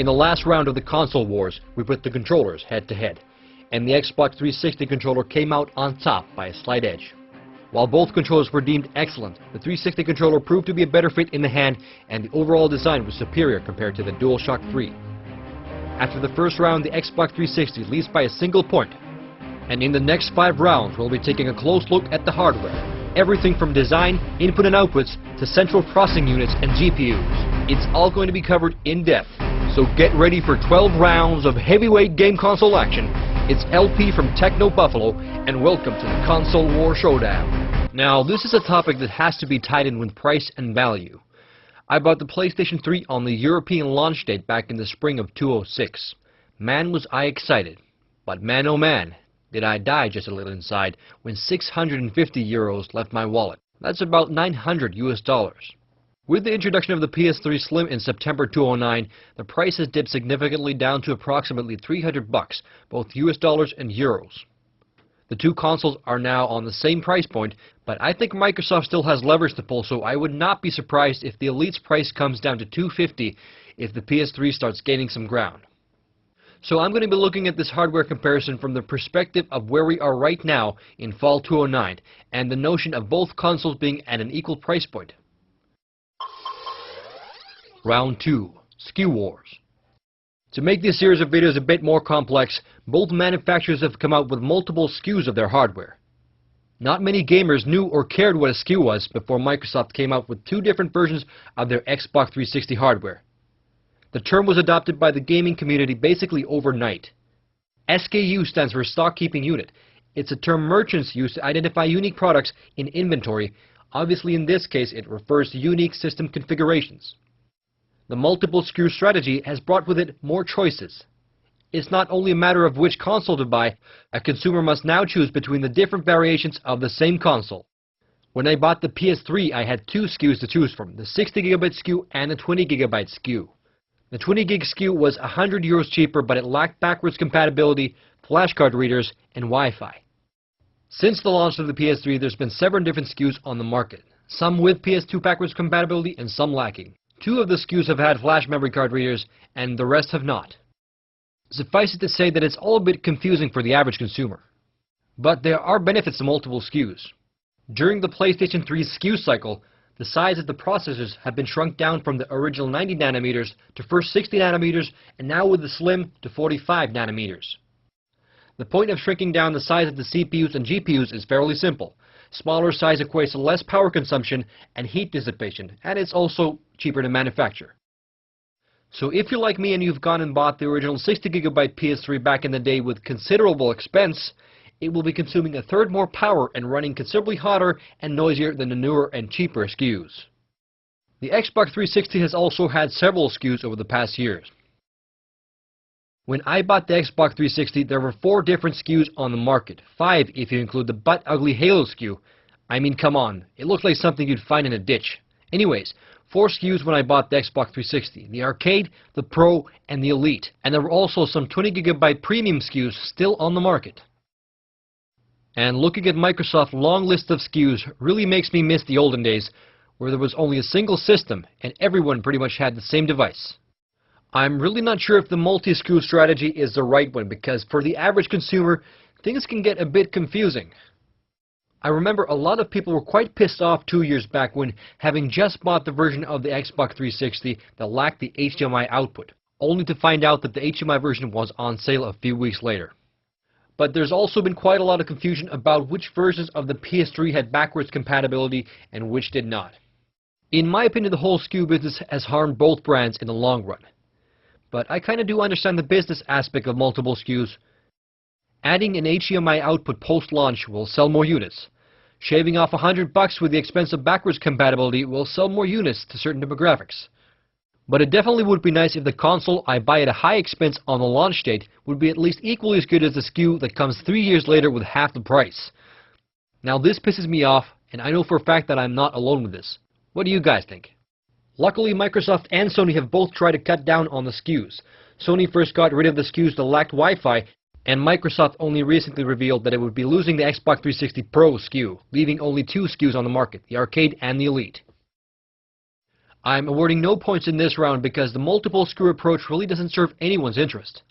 In the last round of the console wars, we put the controllers head to head, and the Xbox 360 controller came out on top by a slight edge. While both controllers were deemed excellent, the 360 controller proved to be a better fit in the hand, and the overall design was superior compared to the DualShock 3. After the first round, the Xbox 360 leads by a single point, and in the next 5 rounds we'll be taking a close look at the hardware. Everything from design, input and outputs, to central processing units and GPUs. It's all going to be covered in depth, so get ready for 12 rounds of heavyweight game console action. It's LP from Techno Buffalo, and welcome to the Console War Showdown. Now, this is a topic that has to be tied in with price and value. I bought the PlayStation 3 on the European launch date back in the spring of 2006. Man, was I excited. But man, oh man, did I die just a little inside when 650 euros left my wallet. That's about $900 US. With the introduction of the PS3 Slim in September 2009, the price has dipped significantly down to approximately $300, both US dollars and euros. The two consoles are now on the same price point, but I think Microsoft still has levers to pull, so I would not be surprised if the Elite's price comes down to $250 if the PS3 starts gaining some ground. So I'm going to be looking at this hardware comparison from the perspective of where we are right now in fall 2009, and the notion of both consoles being at an equal price point. Round 2. SKU Wars. To make this series of videos a bit more complex, both manufacturers have come out with multiple SKUs of their hardware. Not many gamers knew or cared what a SKU was before Microsoft came out with 2 different versions of their Xbox 360 hardware. The term was adopted by the gaming community basically overnight. SKU stands for Stock Keeping Unit. It's a term merchants use to identify unique products in inventory. Obviously, in this case, it refers to unique system configurations. The multiple SKU strategy has brought with it more choices. It's not only a matter of which console to buy, a consumer must now choose between the different variations of the same console. When I bought the PS3, I had 2 SKUs to choose from, the 60GB SKU and the 20GB SKU. The 20GB SKU was €100 cheaper, but it lacked backwards compatibility, flashcard readers, and Wi-Fi. Since the launch of the PS3, there's been 7 different SKUs on the market, some with PS2 backwards compatibility and some lacking. 2 of the SKUs have had flash memory card readers, and the rest have not. Suffice it to say that it's all a bit confusing for the average consumer. But there are benefits to multiple SKUs. During the PlayStation 3 SKU cycle, the size of the processors have been shrunk down from the original 90 nanometers to first 60 nanometers, and now with the Slim to 45 nanometers. The point of shrinking down the size of the CPUs and GPUs is fairly simple. Smaller size equates to less power consumption and heat dissipation, and it's also cheaper to manufacture. So if you're like me and you've gone and bought the original 60GB PS3 back in the day with considerable expense, it will be consuming a third more power and running considerably hotter and noisier than the newer and cheaper SKUs. The Xbox 360 has also had several SKUs over the past years. When I bought the Xbox 360, there were 4 different SKUs on the market, 5 if you include the butt-ugly Halo SKU. I mean, come on, it looks like something you'd find in a ditch. Anyways, 4 SKUs when I bought the Xbox 360, the Arcade, the Pro, and the Elite, and there were also some 20GB premium SKUs still on the market. And looking at Microsoft's long list of SKUs really makes me miss the olden days, where there was only a single system and everyone pretty much had the same device. I'm really not sure if the multi-SKU strategy is the right one, because for the average consumer, things can get a bit confusing. I remember a lot of people were quite pissed off 2 years back when, having just bought the version of the Xbox 360 that lacked the HDMI output, only to find out that the HDMI version was on sale a few weeks later. But there's also been quite a lot of confusion about which versions of the PS3 had backwards compatibility and which did not. In my opinion, the whole SKU business has harmed both brands in the long run. But I kinda do understand the business aspect of multiple SKUs. Adding an HDMI output post-launch will sell more units. Shaving off $100 with the expense of backwards compatibility will sell more units to certain demographics. But it definitely would be nice if the console I buy at a high expense on the launch date would be at least equally as good as the SKU that comes 3 years later with half the price. Now this pisses me off, and I know for a fact that I'm not alone with this. What do you guys think? Luckily, Microsoft and Sony have both tried to cut down on the SKUs. Sony first got rid of the SKUs that lacked Wi-Fi, and Microsoft only recently revealed that it would be losing the Xbox 360 Pro SKU, leaving only 2 SKUs on the market, the Arcade and the Elite. I'm awarding no points in this round because the multiple screw approach really doesn't serve anyone's interest.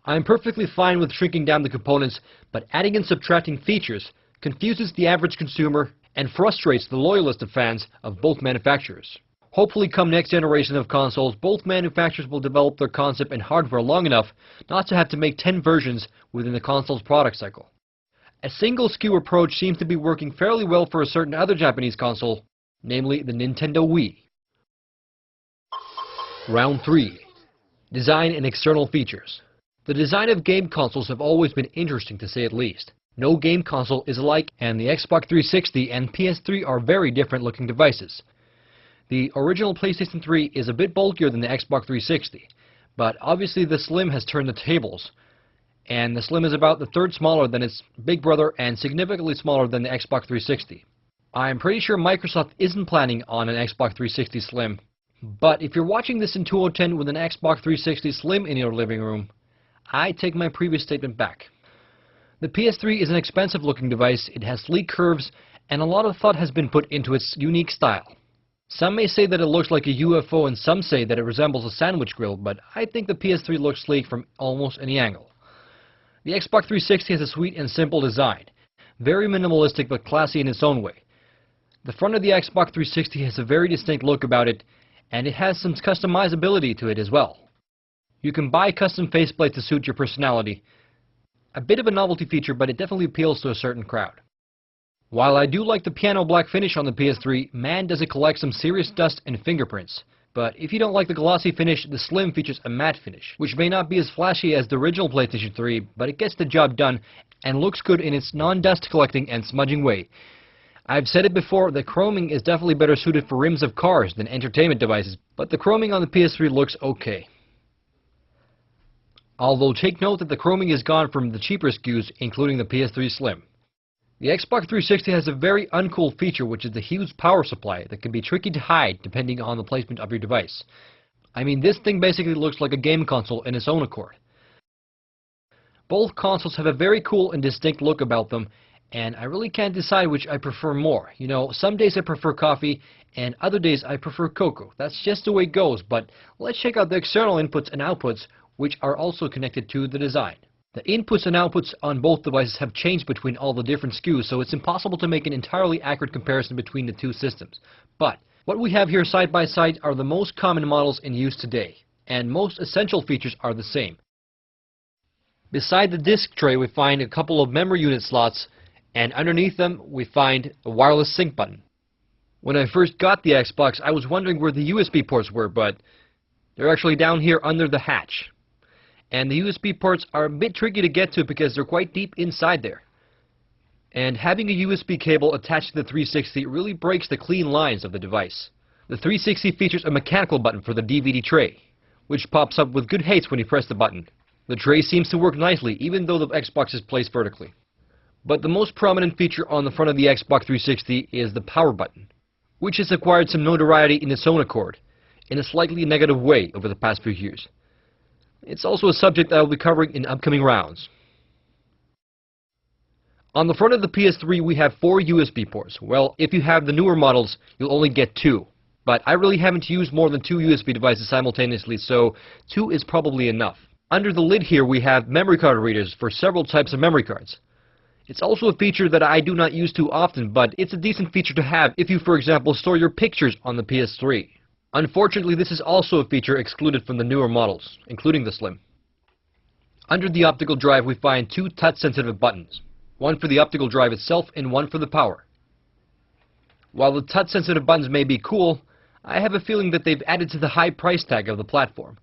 I'm perfectly fine with shrinking down the components, but adding and subtracting features confuses the average consumer and frustrates the loyalist of fans of both manufacturers. Hopefully come next generation of consoles, both manufacturers will develop their concept and hardware long enough not to have to make 10 versions within the console's product cycle. A single SKU approach seems to be working fairly well for a certain other Japanese console, namely the Nintendo Wii. Round 3. Design and external features. The design of game consoles have always been interesting to say at least. No game console is alike, and the Xbox 360 and PS3 are very different looking devices. The original PlayStation 3 is a bit bulkier than the Xbox 360, but obviously the Slim has turned the tables, and the Slim is about the third smaller than its big brother and significantly smaller than the Xbox 360. I'm pretty sure Microsoft isn't planning on an Xbox 360 Slim, but if you're watching this in 2010 with an Xbox 360 Slim in your living room, I take my previous statement back. The PS3 is an expensive looking device, it has sleek curves, and a lot of thought has been put into its unique style. Some may say that it looks like a UFO and some say that it resembles a sandwich grill, but I think the PS3 looks sleek from almost any angle. The Xbox 360 has a sweet and simple design, very minimalistic but classy in its own way. The front of the Xbox 360 has a very distinct look about it, and it has some customizability to it as well. You can buy custom faceplates to suit your personality. A bit of a novelty feature, but it definitely appeals to a certain crowd. While I do like the piano black finish on the PS3, man does it collect some serious dust and fingerprints. But if you don't like the glossy finish, the Slim features a matte finish, which may not be as flashy as the original PlayStation 3, but it gets the job done and looks good in its non-dust collecting and smudging way. I've said it before, the chroming is definitely better suited for rims of cars than entertainment devices, but the chroming on the PS3 looks okay. Although take note that the chroming is gone from the cheaper SKUs, including the PS3 Slim. The Xbox 360 has a very uncool feature, which is the huge power supply that can be tricky to hide depending on the placement of your device. I mean, this thing basically looks like a game console in its own accord. Both consoles have a very cool and distinct look about them, and I really can't decide which I prefer more. You know, some days I prefer coffee, and other days I prefer cocoa. That's just the way it goes, but let's check out the external inputs and outputs, which are also connected to the design. The inputs and outputs on both devices have changed between all the different SKUs, so it's impossible to make an entirely accurate comparison between the two systems. But what we have here side by side are the most common models in use today, and most essential features are the same. Beside the disk tray we find a couple of memory unit slots, and underneath them we find a wireless sync button. When I first got the Xbox, I was wondering where the USB ports were, but they're actually down here under the hatch. And the USB ports are a bit tricky to get to because they're quite deep inside there. And having a USB cable attached to the 360 really breaks the clean lines of the device. The 360 features a mechanical button for the DVD tray, which pops up with good haste when you press the button. The tray seems to work nicely, even though the Xbox is placed vertically. But the most prominent feature on the front of the Xbox 360 is the power button, which has acquired some notoriety in its own accord, in a slightly negative way over the past few years. It's also a subject that I will be covering in upcoming rounds. On the front of the PS3 we have 4 USB ports. Well, if you have the newer models, you'll only get 2. But I really haven't used more than 2 USB devices simultaneously, so 2 is probably enough. Under the lid here we have memory card readers for several types of memory cards. It's also a feature that I do not use too often, but it's a decent feature to have if you, for example, store your pictures on the PS3. Unfortunately, this is also a feature excluded from the newer models, including the Slim. Under the optical drive we find 2 touch-sensitive buttons, one for the optical drive itself and one for the power. While the touch-sensitive buttons may be cool, I have a feeling that they've added to the high price tag of the platform.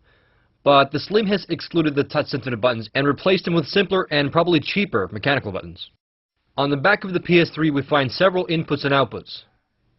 But the Slim has excluded the touch-sensitive buttons and replaced them with simpler and probably cheaper mechanical buttons. On the back of the PS3 we find several inputs and outputs.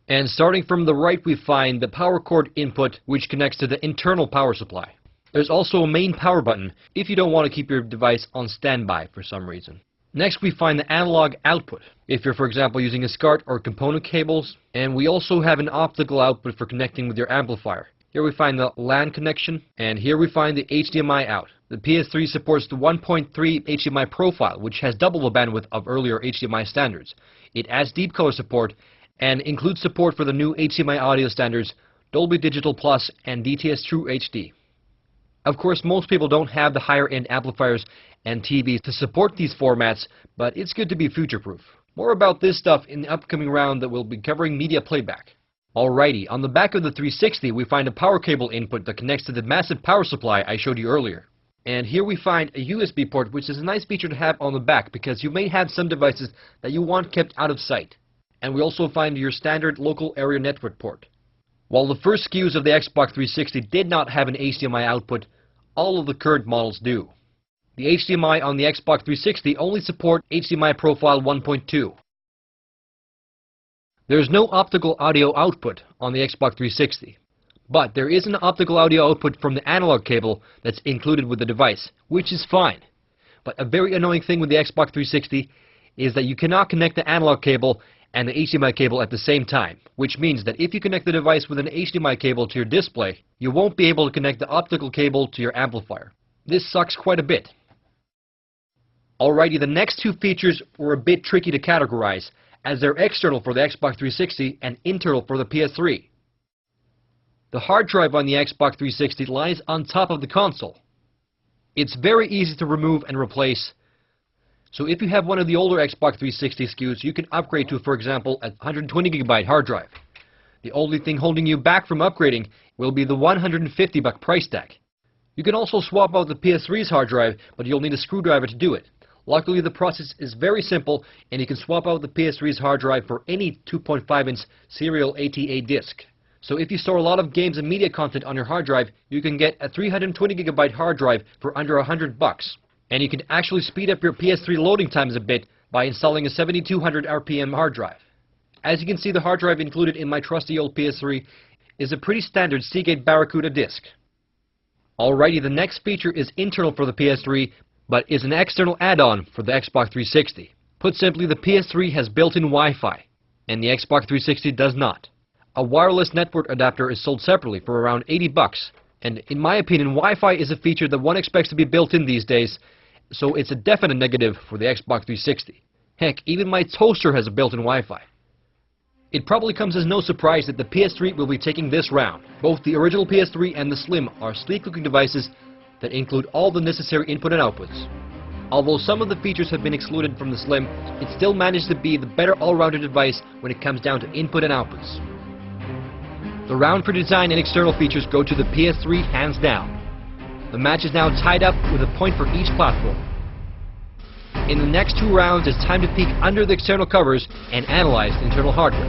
And starting from the right we find the power cord input, which connects to the internal power supply. There's also a main power button if you don't want to keep your device on standby for some reason. Next we find the analog output, if you're for example using a SCART or component cables, and we also have an optical output for connecting with your amplifier. Here we find the LAN connection, and here we find the HDMI out. The PS3 supports the 1.3 HDMI profile, which has double the bandwidth of earlier HDMI standards. It adds deep color support, and includes support for the new HDMI audio standards Dolby Digital Plus, and DTS True HD. Of course, most people don't have the higher-end amplifiers and TVs to support these formats, but it's good to be future-proof. More about this stuff in the upcoming round that will be covering media playback. Alrighty, on the back of the 360 we find a power cable input that connects to the massive power supply I showed you earlier. And here we find a USB port, which is a nice feature to have on the back because you may have some devices that you want kept out of sight. And we also find your standard local area network port. While the first SKUs of the Xbox 360 did not have an HDMI output, all of the current models do. The HDMI on the Xbox 360 only support HDMI profile 1.2. There is no optical audio output on the Xbox 360, but there is an optical audio output from the analog cable that's included with the device, which is fine. But a very annoying thing with the Xbox 360 is that you cannot connect the analog cable and the HDMI cable at the same time, which means that if you connect the device with an HDMI cable to your display, you won't be able to connect the optical cable to your amplifier. This sucks quite a bit. Alrighty, the next two features were a bit tricky to categorize, as they're external for the Xbox 360 and internal for the PS3. The hard drive on the Xbox 360 lies on top of the console. It's very easy to remove and replace. So if you have one of the older Xbox 360 SKUs, you can upgrade to, for example, a 120GB hard drive. The only thing holding you back from upgrading will be the $150 price tag. You can also swap out the PS3's hard drive, but you'll need a screwdriver to do it. Luckily, the process is very simple, and you can swap out the PS3's hard drive for any 2.5-inch serial ATA disc. So if you store a lot of games and media content on your hard drive, you can get a 320GB hard drive for under $100. And you can actually speed up your PS3 loading times a bit by installing a 7200 RPM hard drive. As you can see, the hard drive included in my trusty old PS3 is a pretty standard Seagate Barracuda disc. Alrighty, the next feature is internal for the PS3, but is an external add-on for the Xbox 360. Put simply, the PS3 has built-in Wi-Fi, and the Xbox 360 does not. A wireless network adapter is sold separately for around $80, and in my opinion, Wi-Fi is a feature that one expects to be built in these days, so it's a definite negative for the Xbox 360. Heck, even my toaster has a built-in Wi-Fi. It probably comes as no surprise that the PS3 will be taking this round. Both the original PS3 and the Slim are sleek-looking devices that include all the necessary input and outputs. Although some of the features have been excluded from the Slim, it still managed to be the better all-rounded device when it comes down to input and outputs. The round for design and external features go to the PS3 hands down. The match is now tied up with a point for each platform. In the next two rounds, it's time to peek under the external covers and analyze the internal hardware.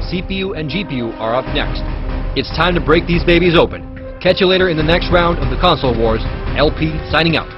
CPU and GPU are up next. It's time to break these babies open. Catch you later in the next round of the Console Wars. LP signing out.